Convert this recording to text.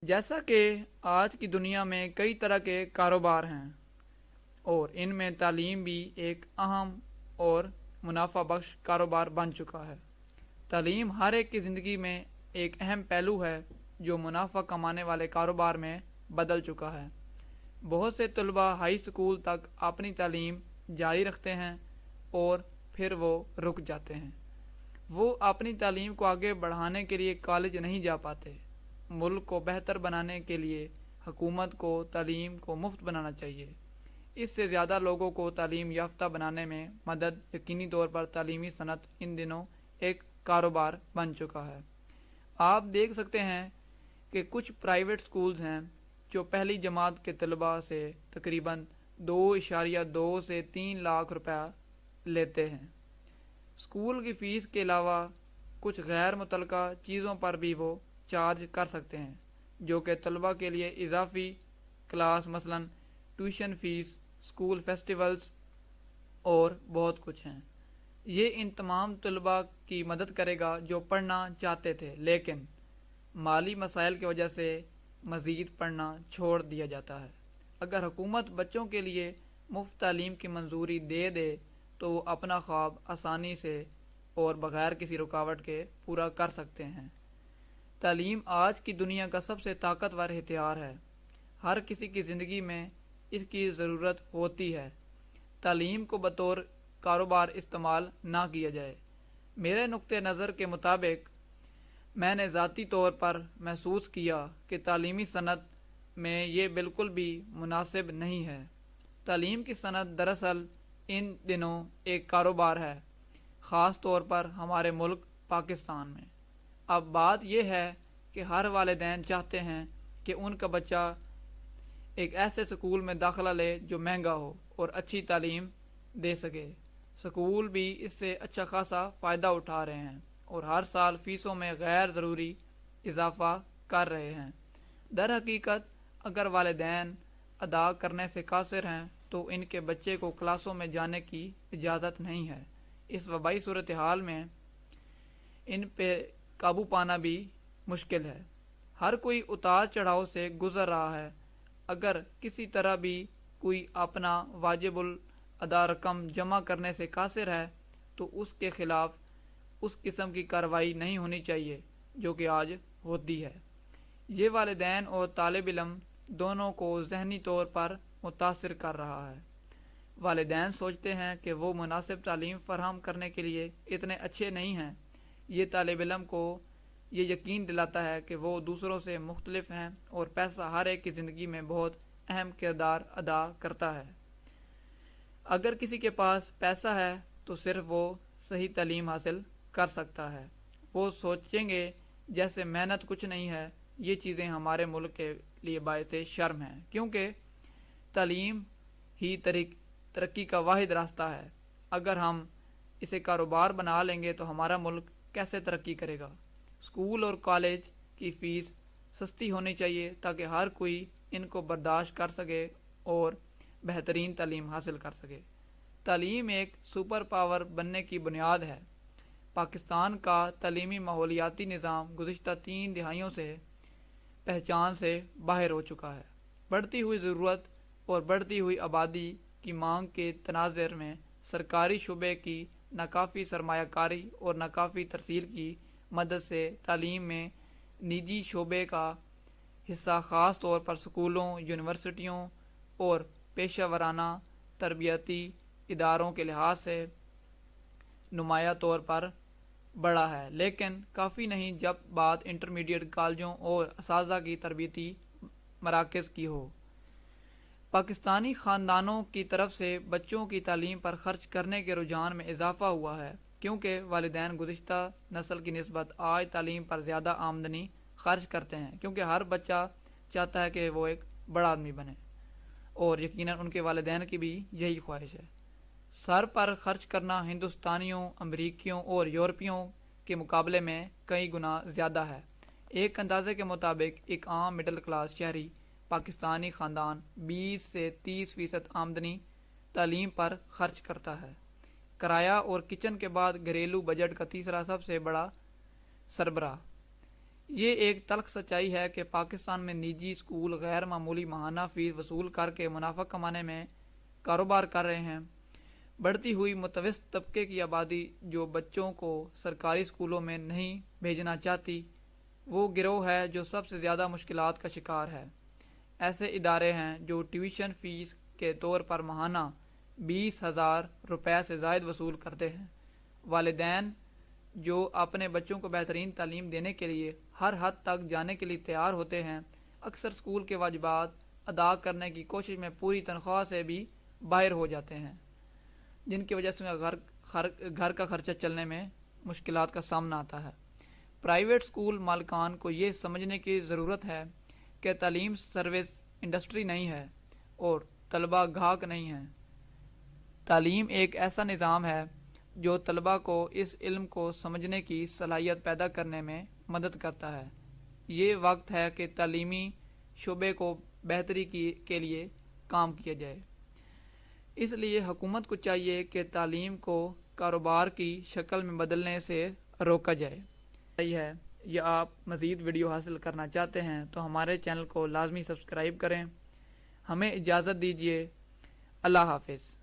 جیسا کہ آج کی دنیا میں کئی طرح کے کاروبار ہیں اور ان میں تعلیم بھی ایک اہم اور منافع بخش کاروبار بن چکا ہے۔ تعلیم ہر ایک کی زندگی میں ایک اہم پہلو ہے جو منافع کمانے والے کاروبار میں بدل چکا ہے۔ بہت سے طلباء ہائی اسکول تک اپنی تعلیم جاری رکھتے ہیں اور پھر وہ رک جاتے ہیں۔ وہ اپنی تعلیم کو آگے بڑھانے کے لیے کالج نہیں جا پاتے۔ ملک کو بہتر بنانے کے لیے حکومت کو تعلیم کو مفت بنانا چاہیے۔ اس سے زیادہ لوگوں کو تعلیم یافتہ بنانے میں مدد۔ یقینی طور پر تعلیمی صنعت ان دنوں ایک کاروبار بن چکا ہے۔ آپ دیکھ سکتے ہیں کہ کچھ پرائیویٹ سکولز ہیں جو پہلی جماعت کے طلباء سے تقریباً 2.2 سے 3 لاکھ روپے لیتے ہیں۔ اسکول کی فیس کے علاوہ کچھ غیر متعلقہ چیزوں پر بھی وہ چارج کر سکتے ہیں جو کہ طلباء کے لیے اضافی کلاس، مثلاً ٹیوشن فیس، اسکول فیسٹیولز اور بہت کچھ ہیں۔ یہ ان تمام طلباء کی مدد کرے گا جو پڑھنا چاہتے تھے لیکن مالی مسائل کی وجہ سے مزید پڑھنا چھوڑ دیا جاتا ہے۔ اگر حکومت بچوں کے لیے مفت تعلیم کی منظوری دے دے تو وہ اپنا خواب آسانی سے اور بغیر کسی رکاوٹ کے پورا کر سکتے ہیں۔ تعلیم آج کی دنیا کا سب سے طاقتور ہتھیار ہے۔ ہر کسی کی زندگی میں اس کی ضرورت ہوتی ہے۔ تعلیم کو بطور کاروبار استعمال نہ کیا جائے۔ میرے نقطہ نظر کے مطابق میں نے ذاتی طور پر محسوس کیا کہ تعلیمی صنعت میں یہ بالکل بھی مناسب نہیں ہے۔ تعلیم کی صنعت دراصل ان دنوں ایک کاروبار ہے، خاص طور پر ہمارے ملک پاکستان میں۔ اب بات یہ ہے کہ ہر والدین چاہتے ہیں کہ ان کا بچہ ایک ایسے سکول میں داخلہ لے جو مہنگا ہو اور اچھی تعلیم دے سکے۔ سکول بھی اس سے اچھا خاصا فائدہ اٹھا رہے ہیں اور ہر سال فیسوں میں غیر ضروری اضافہ کر رہے ہیں۔ در حقیقت اگر والدین ادا کرنے سے قاصر ہیں تو ان کے بچے کو کلاسوں میں جانے کی اجازت نہیں ہے۔ اس وبائی صورتحال میں ان پہ قابو پانا بھی مشکل ہے۔ ہر کوئی اتار چڑھاؤ سے گزر رہا ہے۔ اگر کسی طرح بھی کوئی اپنا واجب الادا رقم جمع کرنے سے قاصر ہے تو اس کے خلاف اس قسم کی کارروائی نہیں ہونی چاہیے جو کہ آج ہوتی ہے۔ یہ والدین اور طالب علم دونوں کو ذہنی طور پر متاثر کر رہا ہے۔ والدین سوچتے ہیں کہ وہ مناسب تعلیم فراہم کرنے کے لیے اتنے اچھے نہیں ہیں۔ یہ طالب علم کو یہ یقین دلاتا ہے کہ وہ دوسروں سے مختلف ہیں اور پیسہ ہر ایک کی زندگی میں بہت اہم کردار ادا کرتا ہے۔ اگر کسی کے پاس پیسہ ہے تو صرف وہ صحیح تعلیم حاصل کر سکتا ہے۔ وہ سوچیں گے جیسے محنت کچھ نہیں ہے۔ یہ چیزیں ہمارے ملک کے لیے باعث شرم ہیں کیونکہ تعلیم ہی ترقی کا واحد راستہ ہے۔ اگر ہم اسے کاروبار بنا لیں گے تو ہمارا ملک کیسے ترقی کرے گا؟ اسکول اور کالج کی فیس سستی ہونی چاہیے تاکہ ہر کوئی ان کو برداشت کر سکے اور بہترین تعلیم حاصل کر سکے۔ تعلیم ایک سپر پاور بننے کی بنیاد ہے۔ پاکستان کا تعلیمی ماحولیاتی نظام گزشتہ 3 دہائیوں سے پہچان سے باہر ہو چکا ہے۔ بڑھتی ہوئی ضرورت اور بڑھتی ہوئی آبادی کی مانگ کے تناظر میں سرکاری شعبے کی ناکافی سرمایہ کاری اور ناکافی ترسیل کی مدد سے تعلیم میں نجی شعبے کا حصہ خاص طور پر سکولوں، یونیورسٹیوں اور پیشہ ورانہ تربیتی اداروں کے لحاظ سے نمایاں طور پر بڑھا ہے، لیکن کافی نہیں جب بات انٹرمیڈیٹ کالجوں اور اساتذہ کی تربیتی مراکز کی ہو۔ پاکستانی خاندانوں کی طرف سے بچوں کی تعلیم پر خرچ کرنے کے رجحان میں اضافہ ہوا ہے کیونکہ والدین گزشتہ نسل کی نسبت آج تعلیم پر زیادہ آمدنی خرچ کرتے ہیں کیونکہ ہر بچہ چاہتا ہے کہ وہ ایک بڑا آدمی بنے اور یقیناً ان کے والدین کی بھی یہی خواہش ہے۔ سر پر خرچ کرنا ہندوستانیوں، امریکیوں اور یورپیوں کے مقابلے میں کئی گنا زیادہ ہے۔ ایک اندازے کے مطابق ایک عام مڈل کلاس شہری پاکستانی خاندان 20 سے 30% آمدنی تعلیم پر خرچ کرتا ہے۔ کرایہ اور کچن کے بعد گھریلو بجٹ کا تیسرا سب سے بڑا سربراہ یہ ایک تلخ سچائی ہے کہ پاکستان میں نجی اسکول غیر معمولی ماہانہ فیس وصول کر کے منافع کمانے میں کاروبار کر رہے ہیں۔ بڑھتی ہوئی متوسط طبقے کی آبادی جو بچوں کو سرکاری اسکولوں میں نہیں بھیجنا چاہتی، وہ گروہ ہے جو سب سے زیادہ مشکلات کا شکار ہے۔ ایسے ادارے ہیں جو ٹیوشن فیس کے طور پر ماہانہ 20,000 روپے سے زائد وصول کرتے ہیں۔ والدین جو اپنے بچوں کو بہترین تعلیم دینے کے لیے ہر حد تک جانے کے لیے تیار ہوتے ہیں، اکثر اسکول کے واجبات ادا کرنے کی کوشش میں پوری تنخواہ سے بھی باہر ہو جاتے ہیں، جن کی وجہ سے گھر کا خرچہ چلنے میں مشکلات کا سامنا آتا ہے۔ پرائیویٹ اسکول مالکان کو یہ سمجھنے کی ضرورت ہے کہ تعلیم سروس انڈسٹری نہیں ہے اور طلبہ گاہک نہیں ہیں۔ تعلیم ایک ایسا نظام ہے جو طلبہ کو اس علم کو سمجھنے کی صلاحیت پیدا کرنے میں مدد کرتا ہے۔ یہ وقت ہے کہ تعلیمی شعبے کو بہتری کے لیے کام کیا جائے۔ اس لیے حکومت کو چاہیے کہ تعلیم کو کاروبار کی شکل میں بدلنے سے روکا جائے۔ ہے یا آپ مزید ویڈیو حاصل کرنا چاہتے ہیں تو ہمارے چینل کو لازمی سبسکرائب کریں۔ ہمیں اجازت دیجیے۔ اللہ حافظ۔